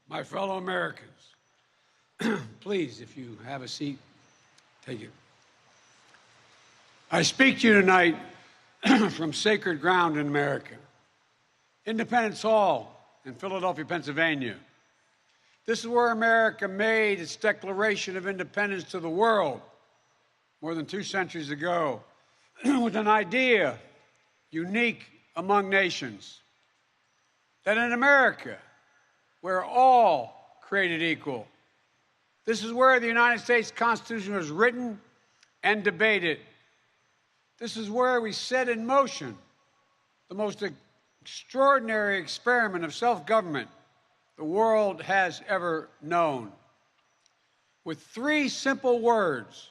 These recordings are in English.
My fellow Americans, please, if you have a seat, take it. I speak to you tonight from sacred ground in America, Independence Hall in Philadelphia, Pennsylvania. This is where America made its Declaration of Independence to the world more than 2 centuries ago with an idea unique among nations, that in America, we're all created equal. This is where the United States Constitution was written and debated. This is where we set in motion the most extraordinary experiment of self-government the world has ever known. With 3 simple words: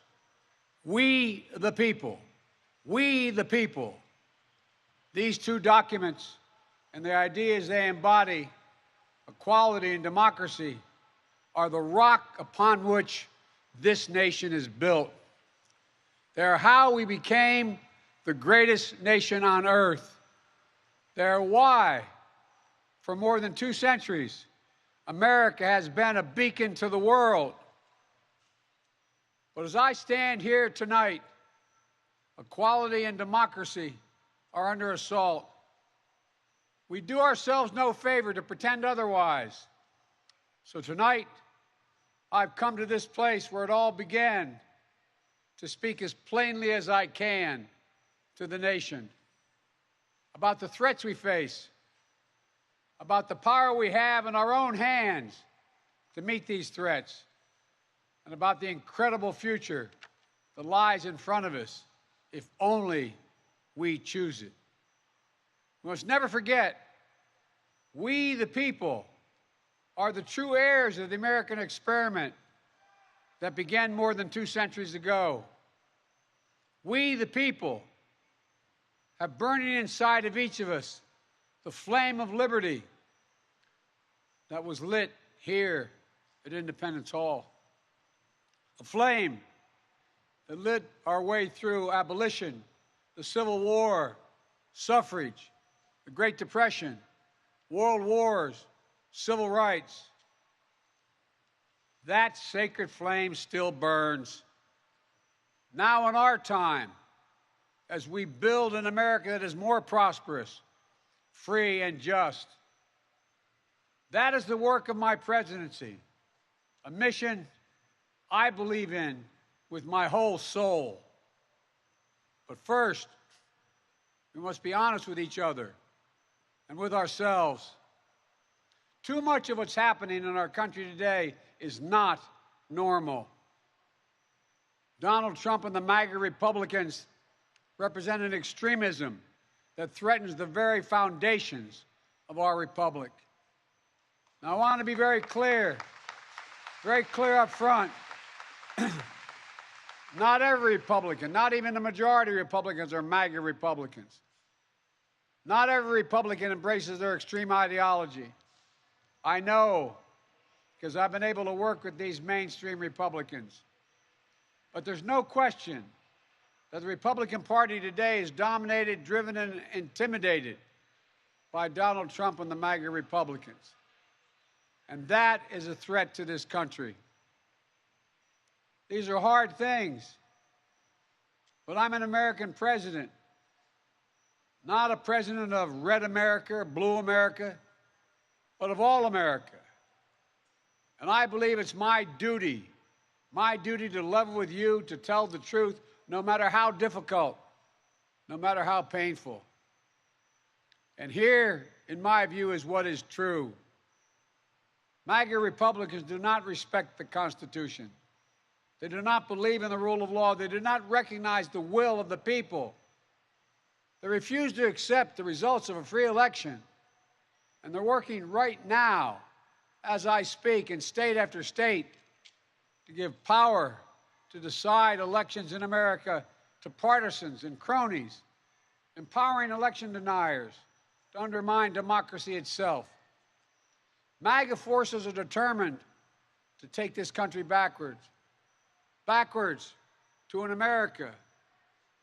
we the people, we the people. These 2 documents and the ideas they embody, equality and democracy, are the rock upon which this nation is built. They are how we became the greatest nation on earth. They are why, for more than 2 centuries, America has been a beacon to the world. But as I stand here tonight, equality and democracy are under assault. We do ourselves no favor to pretend otherwise. So tonight, I've come to this place where it all began to speak as plainly as I can to the nation about the threats we face, about the power we have in our own hands to meet these threats, and about the incredible future that lies in front of us if only we choose it. We must never forget, we the people are the true heirs of the American experiment that began more than 2 centuries ago. We the people have burning inside of each of us the flame of liberty that was lit here at Independence Hall. A flame that lit our way through abolition, the Civil War, suffrage, the Great Depression, world wars, civil rights. That sacred flame still burns. Now in our time, as we build an America that is more prosperous, free, and just. That is the work of my presidency, a mission I believe in with my whole soul. But first, we must be honest with each other and with ourselves. Too much of what's happening in our country today is not normal. Donald Trump and the MAGA Republicans represent an extremism that threatens the very foundations of our republic. Now, I want to be very clear up front. Not every Republican, not even the majority of Republicans, are MAGA Republicans. Not every Republican embraces their extreme ideology. I know, because I've been able to work with these mainstream Republicans. But there's no question that the Republican Party today is dominated, driven, and intimidated by Donald Trump and the MAGA Republicans. And that is a threat to this country. These are hard things. But I'm an American president, not a president of red America, blue America, but of all America. And I believe it's my duty to level with you, to tell the truth, no matter how difficult, no matter how painful. And here, in my view, is what is true. MAGA Republicans do not respect the Constitution. They do not believe in the rule of law. They do not recognize the will of the people. They refuse to accept the results of a free election. And they're working right now, as I speak, in state after state, to give power to decide elections in America to partisans and cronies, empowering election deniers to undermine democracy itself. MAGA forces are determined to take this country backwards to an America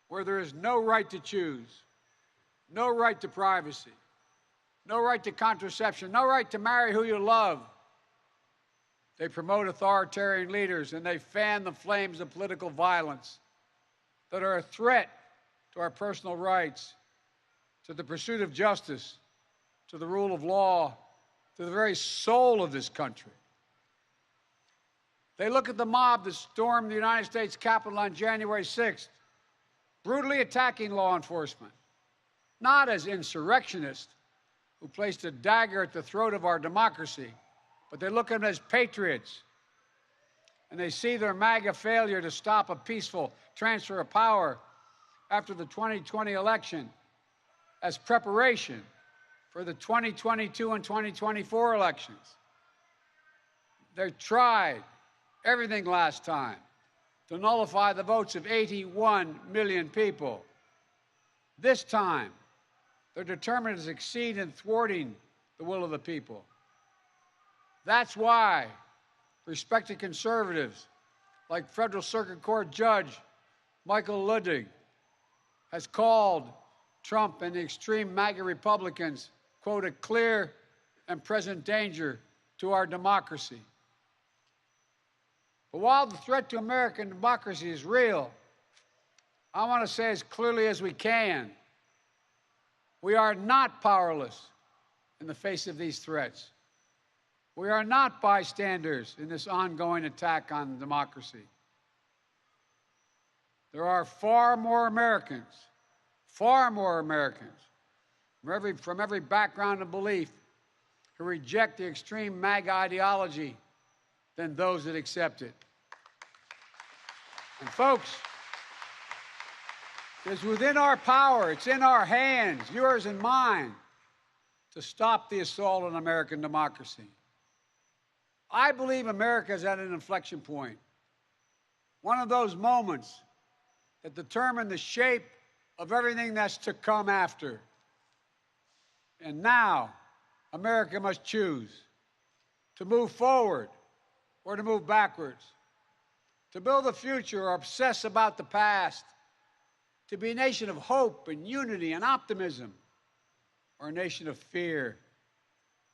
where there is no right to choose, no right to privacy, no right to contraception, no right to marry who you love, They promote authoritarian leaders, and they fan the flames of political violence that are a threat to our personal rights, to the pursuit of justice, to the rule of law, to the very soul of this country. They look at the mob that stormed the United States Capitol on January 6th, brutally attacking law enforcement, not as insurrectionists who placed a dagger at the throat of our democracy, but they look at them as patriots, and they see their MAGA failure to stop a peaceful transfer of power after the 2020 election as preparation for the 2022 and 2024 elections. They tried everything last time to nullify the votes of 81 million people. This time, they're determined to succeed in thwarting the will of the people. That's why respected conservatives like Federal Circuit Court Judge Michael Ludwig has called Trump and the extreme MAGA Republicans, quote, a clear and present danger to our democracy. But while the threat to American democracy is real, I want to say as clearly as we can, we are not powerless in the face of these threats. We are not bystanders in this ongoing attack on democracy. There are far more Americans from every background and belief who reject the extreme MAGA ideology than those that accept it. And folks, it is within our power, it's in our hands, yours and mine, to stop the assault on American democracy. I believe America is at an inflection point, one of those moments that determine the shape of everything that's to come after. And now, America must choose to move forward or to move backwards, to build a future or obsess about the past, to be a nation of hope and unity and optimism, or a nation of fear,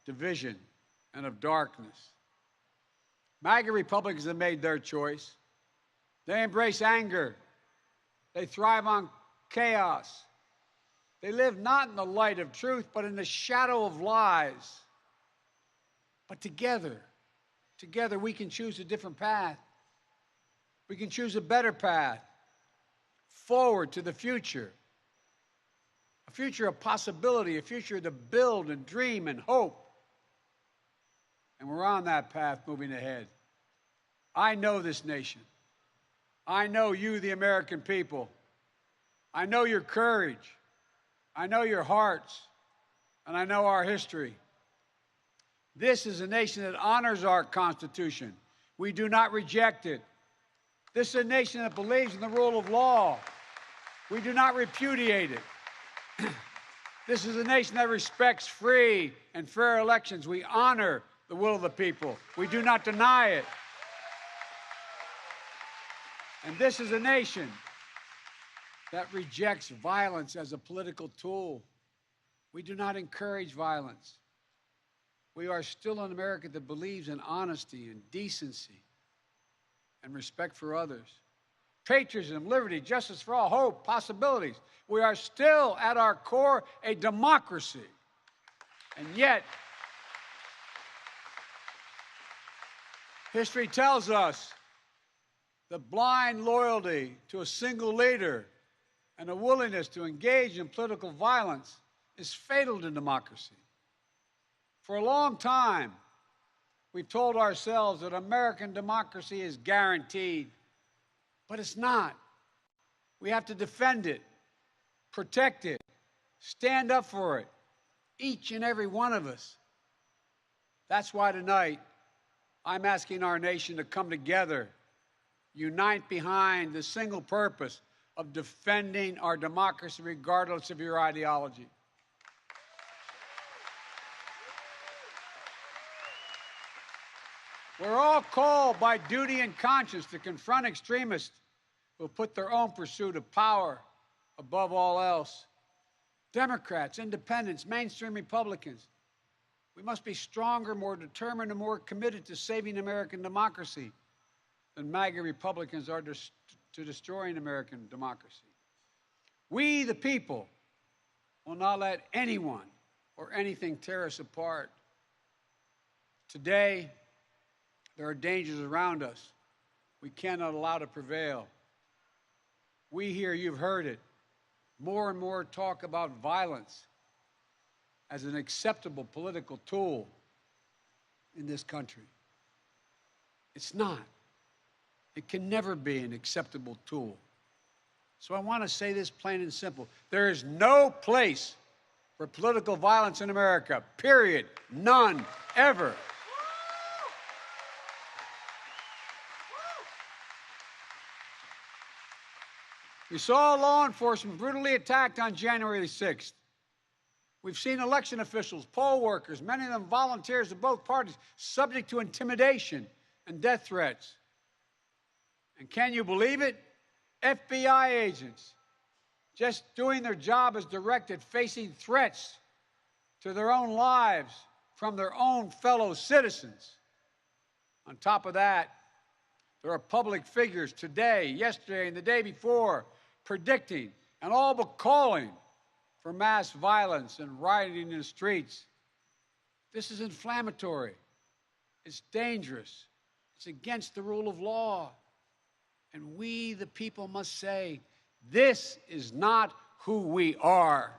division, and of darkness. MAGA Republicans have made their choice. They embrace anger. They thrive on chaos. They live not in the light of truth, but in the shadow of lies. But together we can choose a different path. We can choose a better path forward to the future. A future of possibility, a future to build and dream and hope. And we're on that path moving ahead. I know this nation. I know you, the American people. I know your courage. I know your hearts. And I know our history. This is a nation that honors our Constitution. We do not reject it. This is a nation that believes in the rule of law. We do not repudiate it. This is a nation that respects free and fair elections. We honor the will of the people. We do not deny it. And this is a nation that rejects violence as a political tool. We do not encourage violence. We are still an America that believes in honesty and decency and respect for others. Patriotism, liberty, justice for all, hope, possibilities. We are still, at our core, a democracy. And yet, history tells us that blind loyalty to a single leader and a willingness to engage in political violence is fatal to democracy. For a long time, we've told ourselves that American democracy is guaranteed, but it's not. We have to defend it, protect it, stand up for it, each and every one of us. That's why tonight, I'm asking our nation to come together, unite behind the single purpose of defending our democracy regardless of your ideology. We're all called by duty and conscience to confront extremists who put their own pursuit of power above all else. Democrats, independents, mainstream Republicans, We must be stronger, more determined, and more committed to saving American democracy than MAGA Republicans are to destroying American democracy. We, the people, will not let anyone or anything tear us apart. Today, there are dangers around us we cannot allow to prevail. We here, you've heard it, more and more talk about violence as an acceptable political tool in this country. It's not. It can never be an acceptable tool. So I want to say this plain and simple. There is no place for political violence in America, period. None, ever. We saw law enforcement brutally attacked on January 6th. We've seen election officials, poll workers, many of them volunteers of both parties, subject to intimidation and death threats. And can you believe it? FBI agents, just doing their job as directed, facing threats to their own lives from their own fellow citizens. On top of that, there are public figures today, yesterday, and the day before predicting and all but calling for mass violence and rioting in the streets. This is inflammatory. It's dangerous. It's against the rule of law. And we, the people, must say, this is not who we are.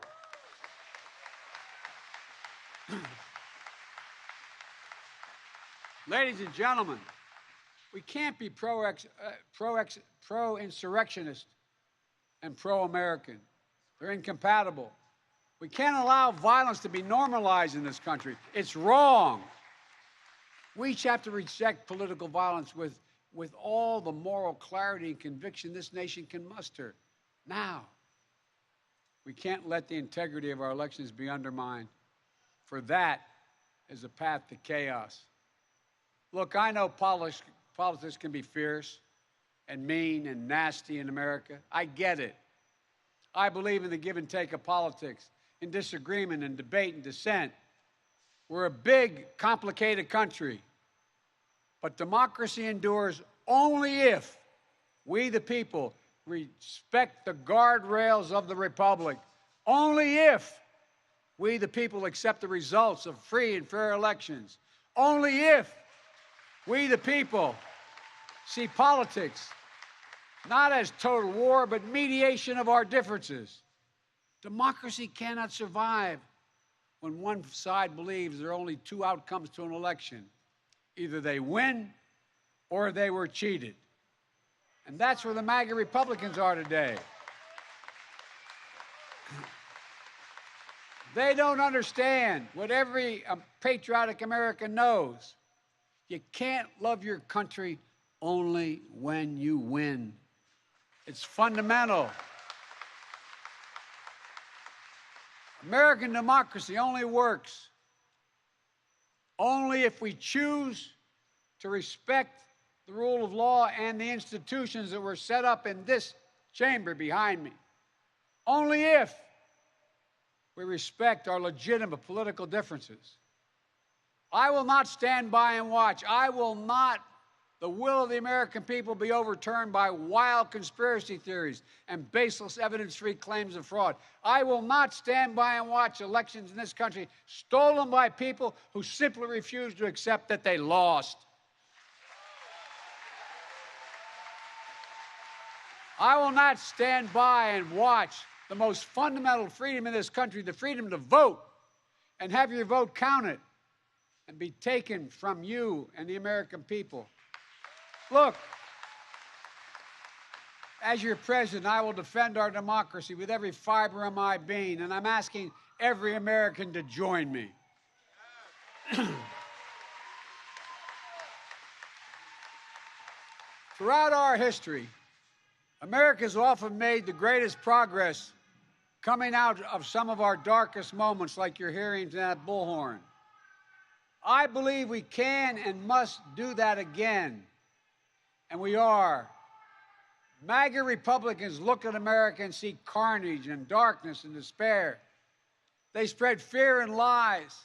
Ladies and gentlemen, we can't be pro-insurrectionist and pro-American. They're incompatible. We can't allow violence to be normalized in this country. It's wrong. We each have to reject political violence with all the moral clarity and conviction this nation can muster. Now, we can't let the integrity of our elections be undermined, for that is a path to chaos. Look, I know politics can be fierce and mean and nasty in America. I get it. I believe in the give and take of politics, in disagreement and debate and dissent. We're a big, complicated country. But democracy endures only if we, the people, respect the guardrails of the republic. Only if we, the people, accept the results of free and fair elections. Only if we, the people, see politics not as total war, but mediation of our differences. Democracy cannot survive when one side believes there are only two outcomes to an election. Either they win or they were cheated. And that's where the MAGA Republicans are today. They don't understand what every patriotic American knows. You can't love your country only when you win. It's fundamental. American democracy only works only if we choose to respect the rule of law and the institutions that were set up in this chamber behind me. Only if we respect our legitimate political differences. I will not stand by and watch. The will of the American people be overturned by wild conspiracy theories and baseless evidence-free claims of fraud. I will not stand by and watch elections in this country stolen by people who simply refuse to accept that they lost. I will not stand by and watch the most fundamental freedom in this country, the freedom to vote, and have your vote counted and be taken from you and the American people. Look, as your president, I will defend our democracy with every fiber of my being, and I'm asking every American to join me. Throughout our history, America has often made the greatest progress coming out of some of our darkest moments, like your hearings in that bullhorn. I believe we can and must do that again. And we are. MAGA Republicans look at America and see carnage and darkness and despair. They spread fear and lies.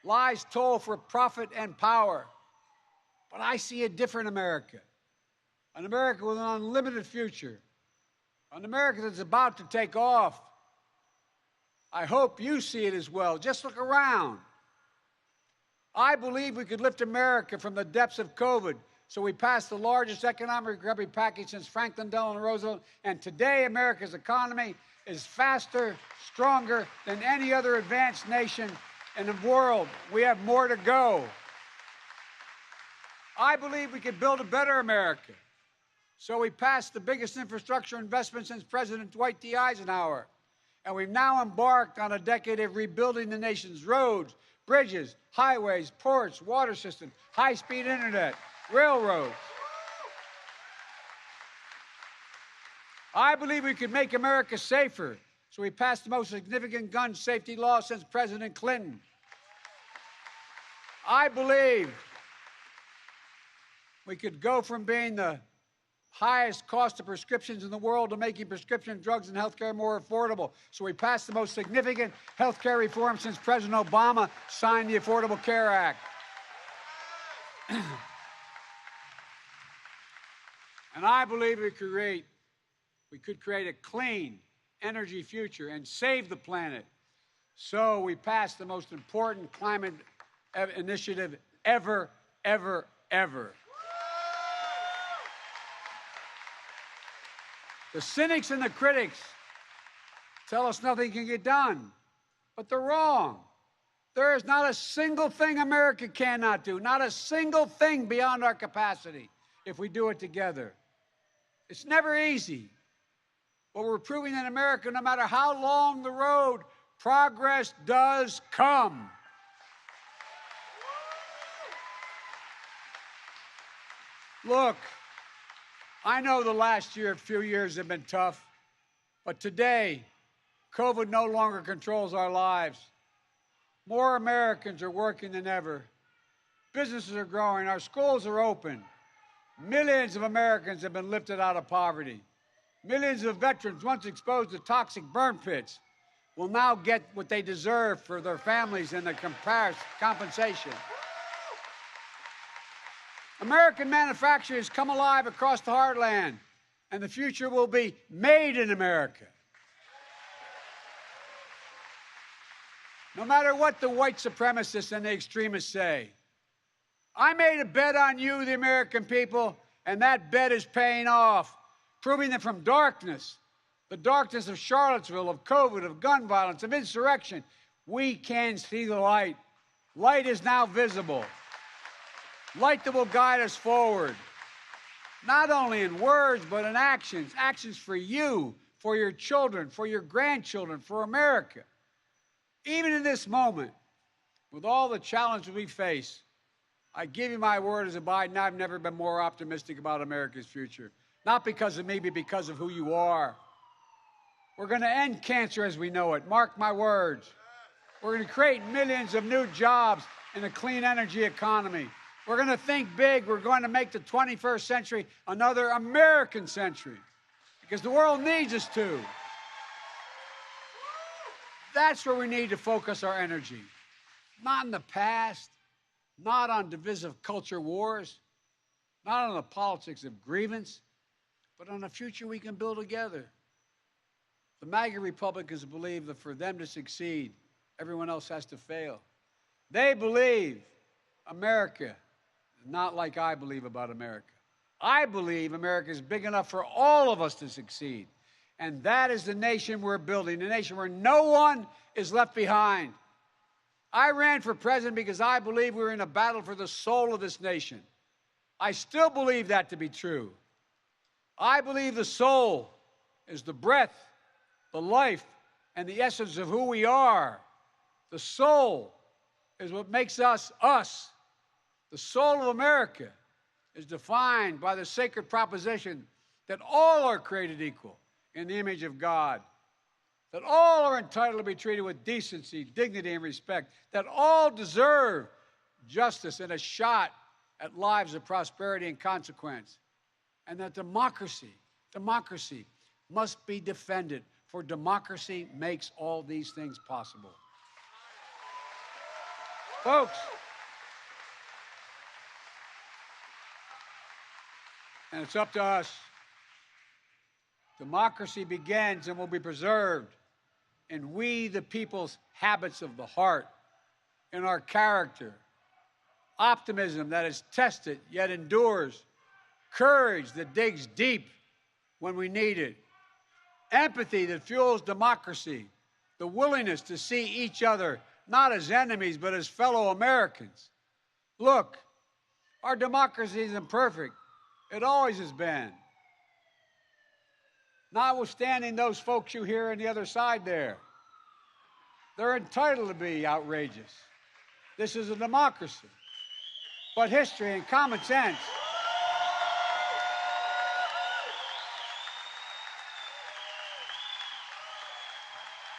Lies told for profit and power. But I see a different America, an America with an unlimited future, an America that's about to take off. I hope you see it as well. Just look around. I believe we could lift America from the depths of COVID. So we passed the largest economic recovery package since Franklin Delano Roosevelt. And today, America's economy is faster, stronger than any other advanced nation in the world. We have more to go. I believe we could build a better America. So we passed the biggest infrastructure investment since President Dwight D. Eisenhower. And we've now embarked on a decade of rebuilding the nation's roads, bridges, highways, ports, water systems, high-speed internet, railroads. I believe we could make America safer, so we passed the most significant gun safety law since President Clinton. I believe we could go from being the highest cost of prescriptions in the world to making prescription drugs and health care more affordable. So we passed the most significant health care reform since President Obama signed the Affordable Care Act. And I believe we could create a clean energy future and save the planet. So we passed the most important climate initiative ever, ever, ever. The cynics and the critics tell us nothing can get done, but they're wrong. There is not a single thing America cannot do, not a single thing beyond our capacity if we do it together. It's never easy, but we're proving in America, no matter how long the road, progress does come. Look, I know the last few years have been tough, but today, COVID no longer controls our lives. More Americans are working than ever. Businesses are growing. Our schools are open. Millions of Americans have been lifted out of poverty. Millions of veterans once exposed to toxic burn pits will now get what they deserve for their families and the compensation. American manufacturers come alive across the heartland, and the future will be made in America. No matter what the white supremacists and the extremists say, I made a bet on you, the American people, and that bet is paying off, proving that from darkness, the darkness of Charlottesville, of COVID, of gun violence, of insurrection, we can see the light. Light is now visible. Light that will guide us forward, not only in words, but in actions. Actions for you, for your children, for your grandchildren, for America. Even in this moment, with all the challenges we face, I give you my word as a Biden, I've never been more optimistic about America's future. Not because of me, but because of who you are. We're going to end cancer as we know it. Mark my words. We're going to create millions of new jobs in a clean energy economy. We're going to think big. We're going to make the 21st century another American century because the world needs us to. That's where we need to focus our energy. Not in the past, not on divisive culture wars, not on the politics of grievance, but on a future we can build together. The MAGA Republicans believe that for them to succeed, everyone else has to fail. They believe America is not like I believe about America. I believe America is big enough for all of us to succeed. And that is the nation we're building, a nation where no one is left behind. I ran for president because I believe we're in a battle for the soul of this nation. I still believe that to be true. I believe the soul is the breath, the life, and the essence of who we are. The soul is what makes us, us. The soul of America is defined by the sacred proposition that all are created equal in the image of God, that all are entitled to be treated with decency, dignity, and respect, that all deserve justice and a shot at lives of prosperity and consequence, and that democracy must be defended, for democracy makes all these things possible. Folks, and it's up to us. Democracy begins and will be preserved in we, the people's habits of the heart, in our character, optimism that is tested yet endures, courage that digs deep when we need it, empathy that fuels democracy, the willingness to see each other not as enemies but as fellow Americans. Look, our democracy isn't perfect. It always has been. Notwithstanding those folks you hear on the other side there, they're entitled to be outrageous. This is a democracy. But history and common sense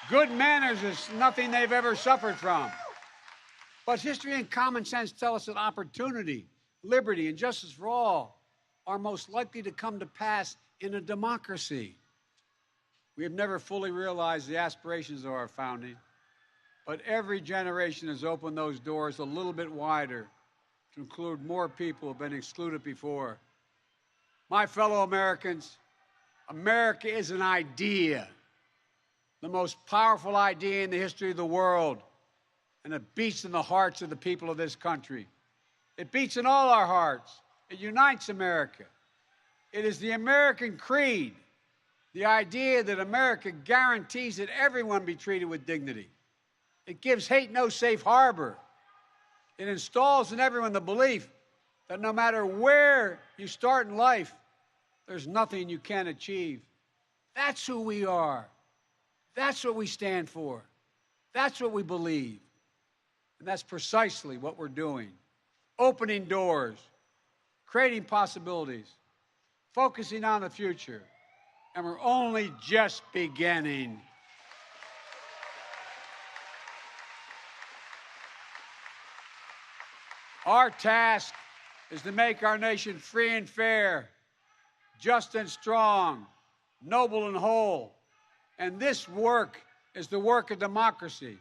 good manners is nothing they've ever suffered from. But history and common sense tell us that opportunity, liberty, and justice for all are most likely to come to pass in a democracy. We have never fully realized the aspirations of our founding, but every generation has opened those doors a little bit wider to include more people who have been excluded before. My fellow Americans, America is an idea, the most powerful idea in the history of the world, and it beats in the hearts of the people of this country. It beats in all our hearts. It unites America. It is the American creed, the idea that America guarantees that everyone be treated with dignity. It gives hate no safe harbor. It installs in everyone the belief that no matter where you start in life, there's nothing you can't achieve. That's who we are. That's what we stand for. That's what we believe. And that's precisely what we're doing. Opening doors, creating possibilities, focusing on the future. And we're only just beginning. Our task is to make our nation free and fair, just and strong, noble and whole. And this work is the work of democracy,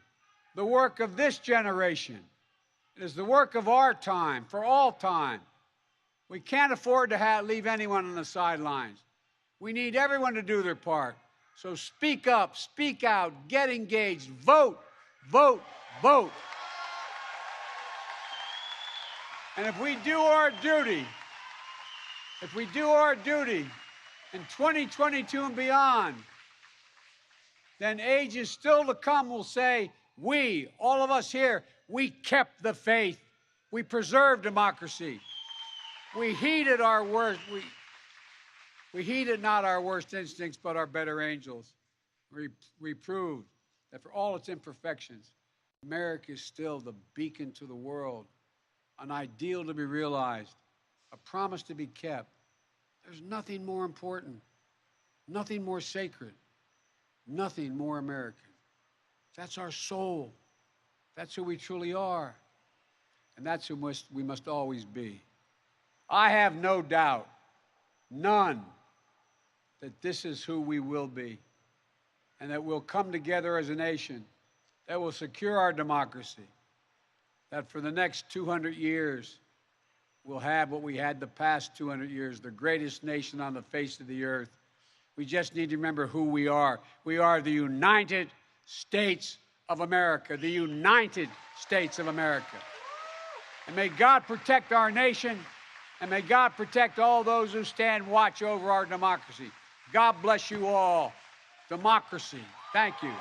the work of this generation. It is the work of our time, for all time. We can't afford to leave anyone on the sidelines. We need everyone to do their part. So speak up, speak out, get engaged, vote, vote, vote. And if we do our duty in 2022 and beyond, then ages still to come will say, we, all of us here, we kept the faith. We preserved democracy. We heeded our worst. We heeded not our worst instincts, but our better angels. We proved that for all its imperfections, America is still the beacon to the world, an ideal to be realized, a promise to be kept. There's nothing more important, nothing more sacred, nothing more American. That's our soul. That's who we truly are. And that's who we must always be. I have no doubt, none, that this is who we will be, and that we'll come together as a nation that will secure our democracy, that for the next 200 years, we'll have what we had the past 200 years, the greatest nation on the face of the earth. We just need to remember who we are. We are the United States of America, the United States of America. And may God protect our nation, and may God protect all those who stand watch over our democracy. God bless you all. Democracy. Thank you.